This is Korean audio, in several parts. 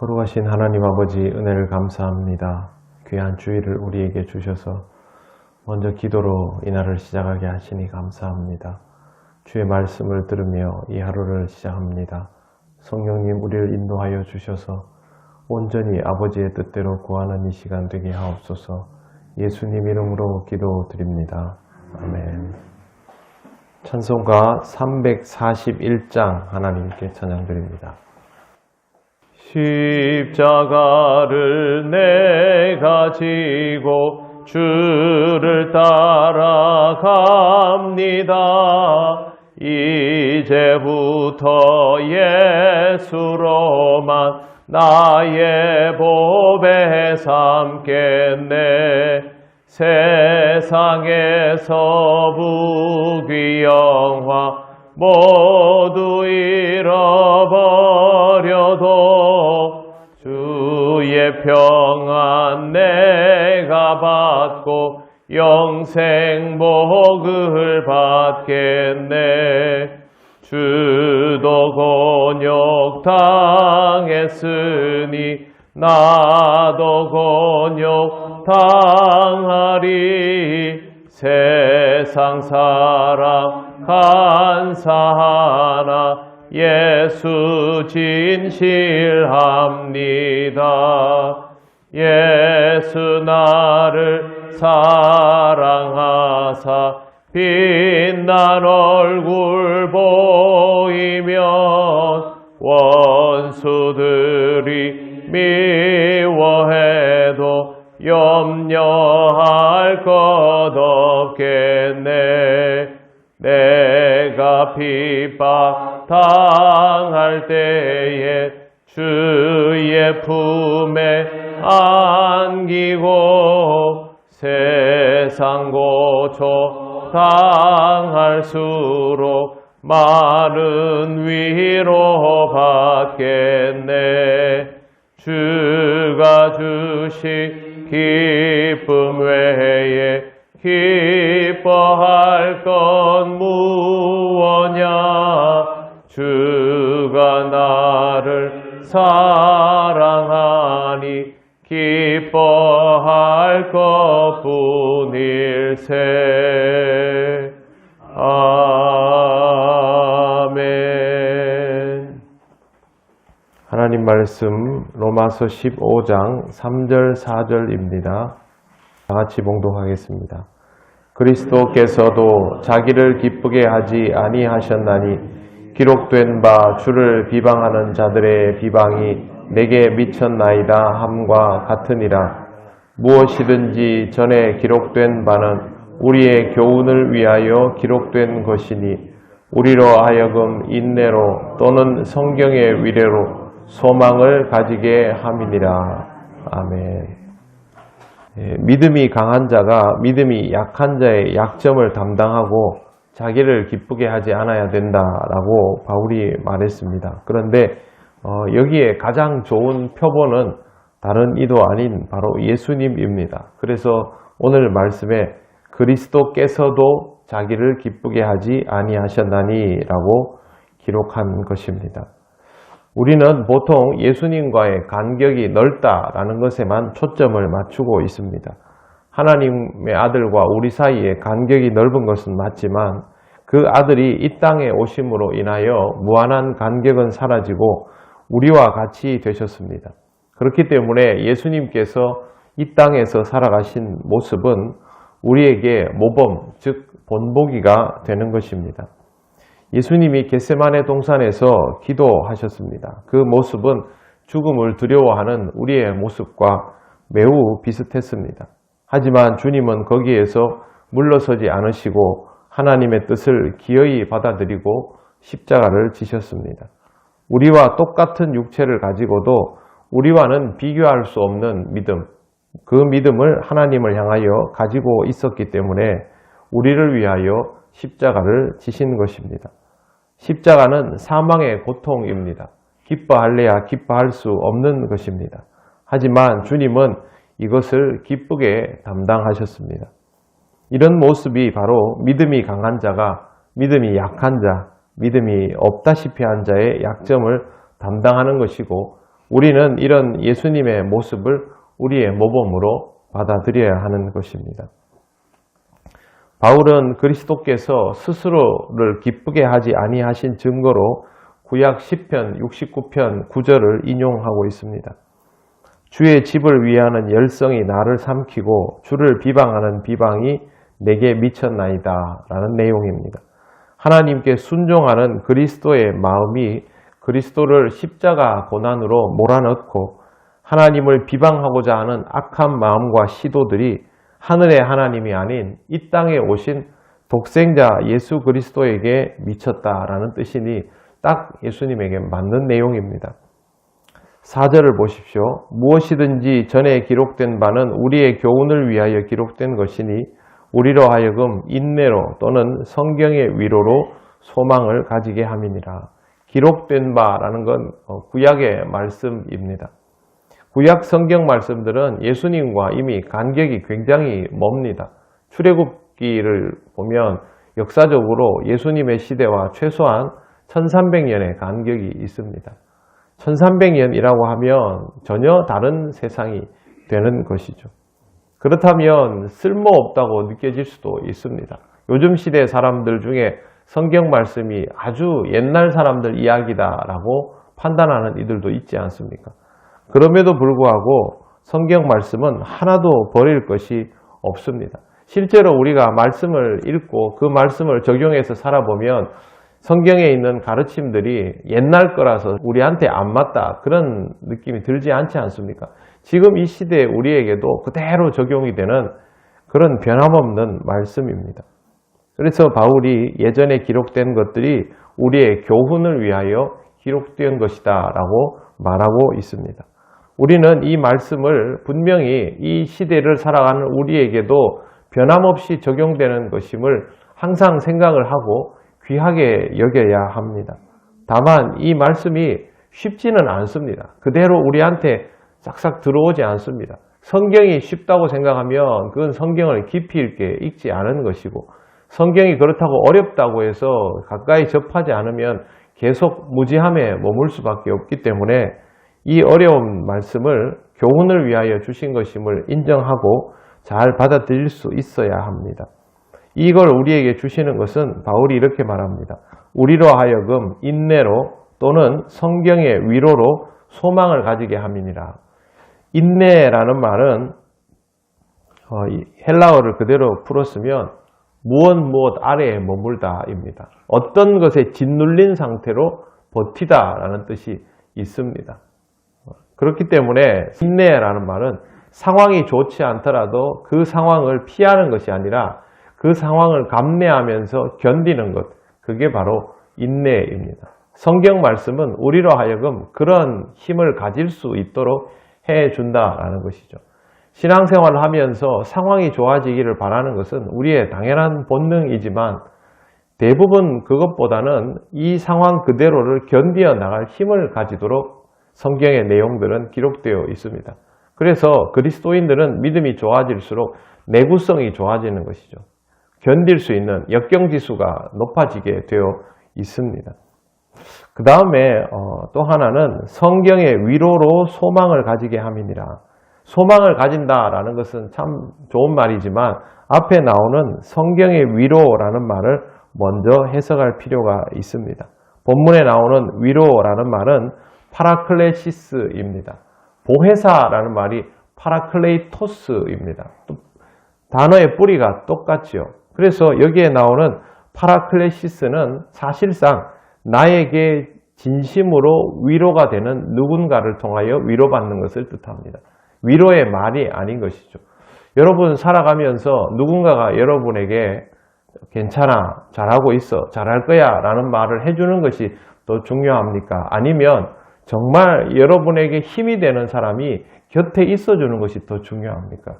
거룩하신 하나님 아버지, 은혜를 감사합니다. 귀한 주일을 우리에게 주셔서 먼저 기도로 이 날을 시작하게 하시니 감사합니다. 주의 말씀을 들으며 이 하루를 시작합니다. 성령님, 우리를 인도하여 주셔서 온전히 아버지의 뜻대로 구하는 이 시간 되게 하옵소서. 예수님 이름으로 기도드립니다. 아멘. 찬송가 341장 하나님께 찬양드립니다. 십자가를 내가 지고 주를 따라갑니다. 이제부터 예수로만 나의 보배 삼겠네. 세상에서 부귀 영화 모두 잃어버려도 주의 평안 내가 받고 영생 복을 받겠네. 주도 곤욕 당했으니 나도 곤욕 당하리. 세상 사랑 간사하나 예수 진실합니다. 예수 나를 사랑하사 빛난 얼굴 보이면 원수들이 미워해도 염려할 것 없겠네. 내가 핍박 당할 때에 주의 품에 안기고 세상 고초 당할수록 많은 위로 받겠네. 주가 주신 기쁨 외에 기뻐할 건 무엇냐. 주가 나를 사랑하니 기뻐할 것뿐일세. 아멘. 하나님 말씀 로마서 15장 3절 4절입니다. 다 같이 봉독하겠습니다. 그리스도께서도 자기를 기쁘게 하지 아니하셨나니 기록된 바 주를 비방하는 자들의 비방이 내게 미쳤나이다 함과 같으니라. 무엇이든지 전에 기록된 바는 우리의 교훈을 위하여 기록된 것이니 우리로 하여금 인내로 또는 성경의 위례로 소망을 가지게 함이니라. 아멘. 믿음이 강한 자가 믿음이 약한 자의 약점을 담당하고 자기를 기쁘게 하지 않아야 된다라고 바울이 말했습니다. 그런데 여기에 가장 좋은 표본은 다른 이도 아닌 바로 예수님입니다. 그래서 오늘 말씀에 그리스도께서도 자기를 기쁘게 하지 아니하셨나니 라고 기록한 것입니다. 우리는 보통 예수님과의 간격이 넓다라는 것에만 초점을 맞추고 있습니다. 하나님의 아들과 우리 사이에 간격이 넓은 것은 맞지만 그 아들이 이 땅에 오심으로 인하여 무한한 간격은 사라지고 우리와 같이 되셨습니다. 그렇기 때문에 예수님께서 이 땅에서 살아가신 모습은 우리에게 모범, 즉 본보기가 되는 것입니다. 예수님이 겟세마네 동산에서 기도하셨습니다. 그 모습은 죽음을 두려워하는 우리의 모습과 매우 비슷했습니다. 하지만 주님은 거기에서 물러서지 않으시고 하나님의 뜻을 기어이 받아들이고 십자가를 지셨습니다. 우리와 똑같은 육체를 가지고도 우리와는 비교할 수 없는 믿음, 그 믿음을 하나님을 향하여 가지고 있었기 때문에 우리를 위하여 십자가를 지신 것입니다. 십자가는 사망의 고통입니다. 기뻐할래야 기뻐할 수 없는 것입니다. 하지만 주님은 이것을 기쁘게 담당하셨습니다. 이런 모습이 바로 믿음이 강한 자가 믿음이 약한 자, 믿음이 없다시피 한 자의 약점을 담당하는 것이고 우리는 이런 예수님의 모습을 우리의 모범으로 받아들여야 하는 것입니다. 바울은 그리스도께서 스스로를 기쁘게 하지 아니하신 증거로 구약 10편 69편 9절을 인용하고 있습니다. 주의 집을 위하는 열성이 나를 삼키고 주를 비방하는 비방이 내게 미쳤나이다 라는 내용입니다. 하나님께 순종하는 그리스도의 마음이 그리스도를 십자가 고난으로 몰아넣고 하나님을 비방하고자 하는 악한 마음과 시도들이 하늘의 하나님이 아닌 이 땅에 오신 독생자 예수 그리스도에게 미쳤다라는 뜻이니 딱 예수님에게 맞는 내용입니다. 4절을 보십시오. 무엇이든지 전에 기록된 바는 우리의 교훈을 위하여 기록된 것이니 우리로 하여금 인내로 또는 성경의 위로로 소망을 가지게 함이니라. 기록된 바라는 건 구약의 말씀입니다. 구약 성경 말씀들은 예수님과 이미 간격이 굉장히 멉니다. 출애굽기를 보면 역사적으로 예수님의 시대와 최소한 1300년의 간격이 있습니다. 1300년이라고 하면 전혀 다른 세상이 되는 것이죠. 그렇다면 쓸모없다고 느껴질 수도 있습니다. 요즘 시대 사람들 중에 성경 말씀이 아주 옛날 사람들 이야기다라고 판단하는 이들도 있지 않습니까? 그럼에도 불구하고 성경 말씀은 하나도 버릴 것이 없습니다. 실제로 우리가 말씀을 읽고 그 말씀을 적용해서 살아보면 성경에 있는 가르침들이 옛날 거라서 우리한테 안 맞다 그런 느낌이 들지 않지 않습니까? 지금 이 시대에 우리에게도 그대로 적용이 되는 그런 변함없는 말씀입니다. 그래서 바울이 예전에 기록된 것들이 우리의 교훈을 위하여 기록된 것이다 라고 말하고 있습니다. 우리는 이 말씀을 분명히 이 시대를 살아가는 우리에게도 변함없이 적용되는 것임을 항상 생각을 하고 귀하게 여겨야 합니다. 다만 이 말씀이 쉽지는 않습니다. 그대로 우리한테 싹싹 들어오지 않습니다. 성경이 쉽다고 생각하면 그건 성경을 깊이 있게 읽지 않은 것이고 성경이 그렇다고 어렵다고 해서 가까이 접하지 않으면 계속 무지함에 머물 수밖에 없기 때문에 이 어려운 말씀을 교훈을 위하여 주신 것임을 인정하고 잘 받아들일 수 있어야 합니다. 이걸 우리에게 주시는 것은 바울이 이렇게 말합니다. 우리로 하여금 인내로 또는 성경의 위로로 소망을 가지게 함이니라. 인내라는 말은 헬라어를 그대로 풀었으면 무엇 아래에 머물다입니다. 어떤 것에 짓눌린 상태로 버티다라는 뜻이 있습니다. 그렇기 때문에 인내라는 말은 상황이 좋지 않더라도 그 상황을 피하는 것이 아니라 그 상황을 감내하면서 견디는 것, 그게 바로 인내입니다. 성경 말씀은 우리로 하여금 그런 힘을 가질 수 있도록 해준다라는 것이죠. 신앙생활을 하면서 상황이 좋아지기를 바라는 것은 우리의 당연한 본능이지만 대부분 그것보다는 이 상황 그대로를 견디어 나갈 힘을 가지도록 성경의 내용들은 기록되어 있습니다. 그래서 그리스도인들은 믿음이 좋아질수록 내구성이 좋아지는 것이죠. 견딜 수 있는 역경지수가 높아지게 되어 있습니다. 그 다음에 또 하나는 성경의 위로로 소망을 가지게 함이니라. 소망을 가진다라는 것은 참 좋은 말이지만 앞에 나오는 성경의 위로라는 말을 먼저 해석할 필요가 있습니다. 본문에 나오는 위로라는 말은 파라클레시스입니다. 보혜사라는 말이 파라클레이토스입니다. 단어의 뿌리가 똑같죠. 그래서 여기에 나오는 파라클레시스는 사실상 나에게 진심으로 위로가 되는 누군가를 통하여 위로받는 것을 뜻합니다. 위로의 말이 아닌 것이죠. 여러분 살아가면서 누군가가 여러분에게 괜찮아, 잘하고 있어, 잘할 거야 라는 말을 해주는 것이 더 중요합니까? 아니면 정말 여러분에게 힘이 되는 사람이 곁에 있어주는 것이 더 중요합니까?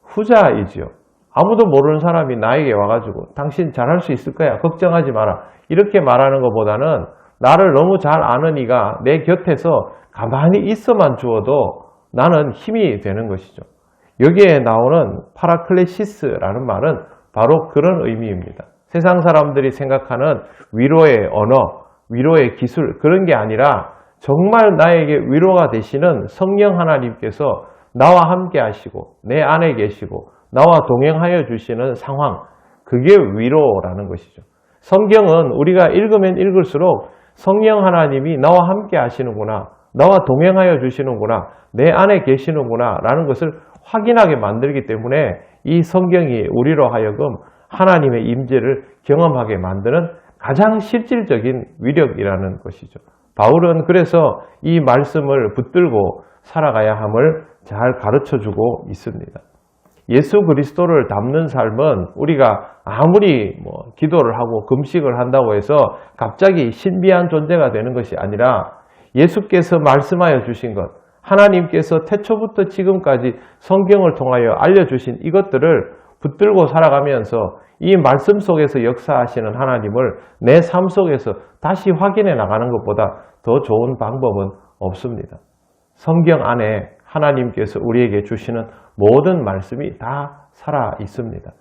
후자이지요. 아무도 모르는 사람이 나에게 와가지고 당신 잘할 수 있을 거야, 걱정하지 마라 이렇게 말하는 것보다는 나를 너무 잘 아는 이가 내 곁에서 가만히 있어만 주어도 나는 힘이 되는 것이죠. 여기에 나오는 파라클레시스라는 말은 바로 그런 의미입니다. 세상 사람들이 생각하는 위로의 언어, 위로의 기술 그런 게 아니라 정말 나에게 위로가 되시는 성령 하나님께서 나와 함께 하시고 내 안에 계시고 나와 동행하여 주시는 상황, 그게 위로라는 것이죠. 성경은 우리가 읽으면 읽을수록 성령 하나님이 나와 함께 하시는구나, 나와 동행하여 주시는구나, 내 안에 계시는구나 라는 것을 확인하게 만들기 때문에 이 성경이 우리로 하여금 하나님의 임재를 경험하게 만드는 가장 실질적인 위력이라는 것이죠. 바울은 그래서 이 말씀을 붙들고 살아가야 함을 잘 가르쳐주고 있습니다. 예수 그리스도를 닮는 삶은 우리가 아무리 기도를 하고 금식을 한다고 해서 갑자기 신비한 존재가 되는 것이 아니라 예수께서 말씀하여 주신 것, 하나님께서 태초부터 지금까지 성경을 통하여 알려주신 이것들을 붙들고 살아가면서 이 말씀 속에서 역사하시는 하나님을 내 삶 속에서 다시 확인해 나가는 것보다 더 좋은 방법은 없습니다. 성경 안에 하나님께서 우리에게 주시는 모든 말씀이 다 살아 있습니다.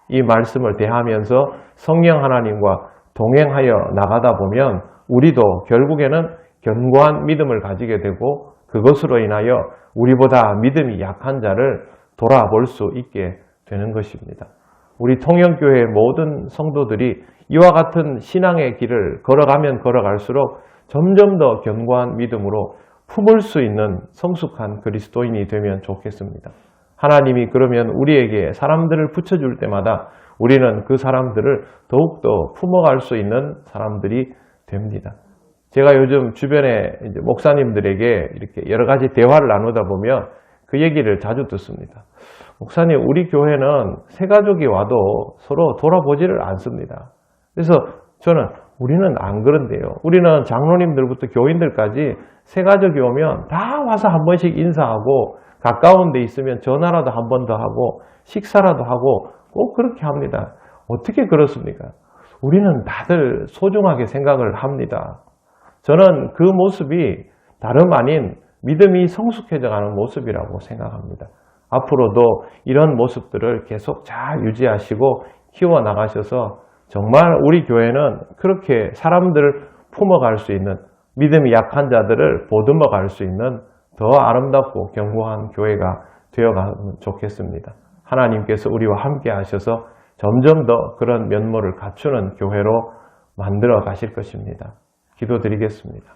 이 말씀을 대하면서 성령 하나님과 동행하여 나가다 보면 우리도 결국에는 견고한 믿음을 가지게 되고 그것으로 인하여 우리보다 믿음이 약한 자를 돌아볼 수 있게 되는 것입니다. 우리 통영교회의 모든 성도들이 이와 같은 신앙의 길을 걸어가면 걸어갈수록 점점 더 견고한 믿음으로 품을 수 있는 성숙한 그리스도인이 되면 좋겠습니다. 하나님이 그러면 우리에게 사람들을 붙여줄 때마다 우리는 그 사람들을 더욱더 품어갈 수 있는 사람들이 됩니다. 제가 요즘 주변에 목사님들에게 이렇게 여러 가지 대화를 나누다 보면 그 얘기를 자주 듣습니다. 목사님, 우리 교회는 새 가족이 와도 서로 돌아보지를 않습니다. 그래서 저는 우리는 안 그런데요. 우리는 장로님들부터 교인들까지 새 가족이 오면 다 와서 한 번씩 인사하고 가까운 데 있으면 전화라도 한 번 더 하고 식사라도 하고 꼭 그렇게 합니다. 어떻게 그렇습니까? 우리는 다들 소중하게 생각을 합니다. 저는 그 모습이 다름 아닌 믿음이 성숙해져가는 모습이라고 생각합니다. 앞으로도 이런 모습들을 계속 잘 유지하시고 키워나가셔서 정말 우리 교회는 그렇게 사람들을 품어갈 수 있는, 믿음이 약한 자들을 보듬어 갈 수 있는 더 아름답고 견고한 교회가 되어가면 좋겠습니다. 하나님께서 우리와 함께 하셔서 점점 더 그런 면모를 갖추는 교회로 만들어 가실 것입니다. 기도드리겠습니다.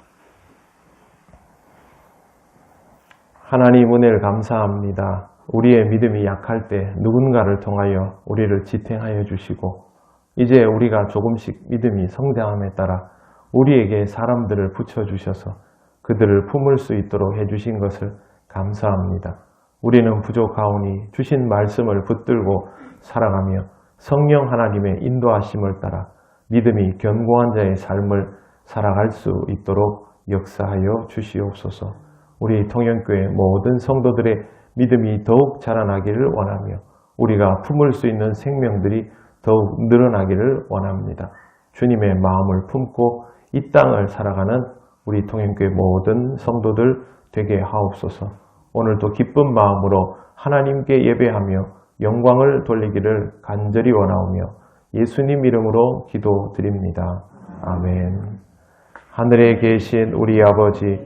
하나님 은혜를 감사합니다. 우리의 믿음이 약할 때 누군가를 통하여 우리를 지탱하여 주시고 이제 우리가 조금씩 믿음이 성장함에 따라 우리에게 사람들을 붙여주셔서 그들을 품을 수 있도록 해주신 것을 감사합니다. 우리는 부족하오니 주신 말씀을 붙들고 살아가며 성령 하나님의 인도하심을 따라 믿음이 견고한 자의 삶을 살아갈 수 있도록 역사하여 주시옵소서. 우리 통영교회 모든 성도들의 믿음이 더욱 자라나기를 원하며 우리가 품을 수 있는 생명들이 더욱 늘어나기를 원합니다. 주님의 마음을 품고 이 땅을 살아가는 우리 통영교회 모든 성도들 되게 하옵소서. 오늘도 기쁜 마음으로 하나님께 예배하며 영광을 돌리기를 간절히 원하오며 예수님 이름으로 기도드립니다. 아멘. 하늘에 계신 우리 아버지,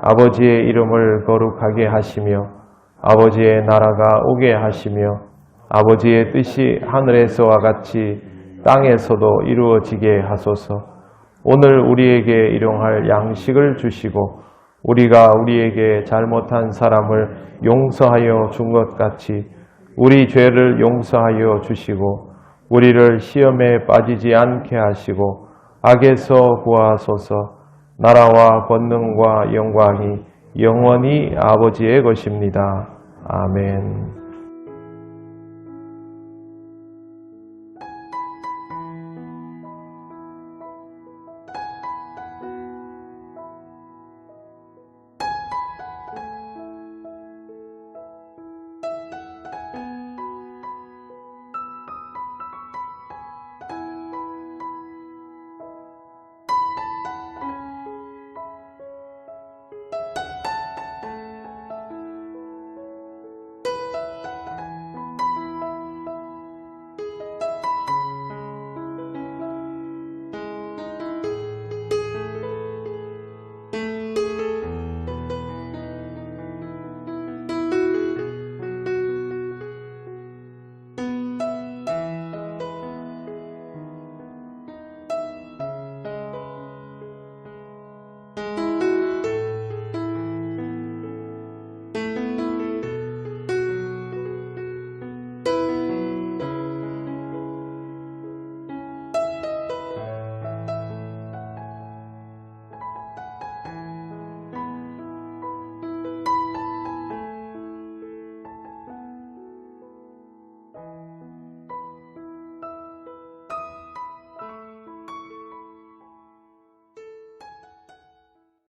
아버지의 이름을 거룩하게 하시며 아버지의 나라가 오게 하시며 아버지의 뜻이 하늘에서와 같이 땅에서도 이루어지게 하소서. 오늘 우리에게 일용할 양식을 주시고 우리가 우리에게 잘못한 사람을 용서하여 준 것 같이 우리 죄를 용서하여 주시고 우리를 시험에 빠지지 않게 하시고 악에서 구하소서. 나라와 권능과 영광이 영원히 아버지의 것입니다. 아멘.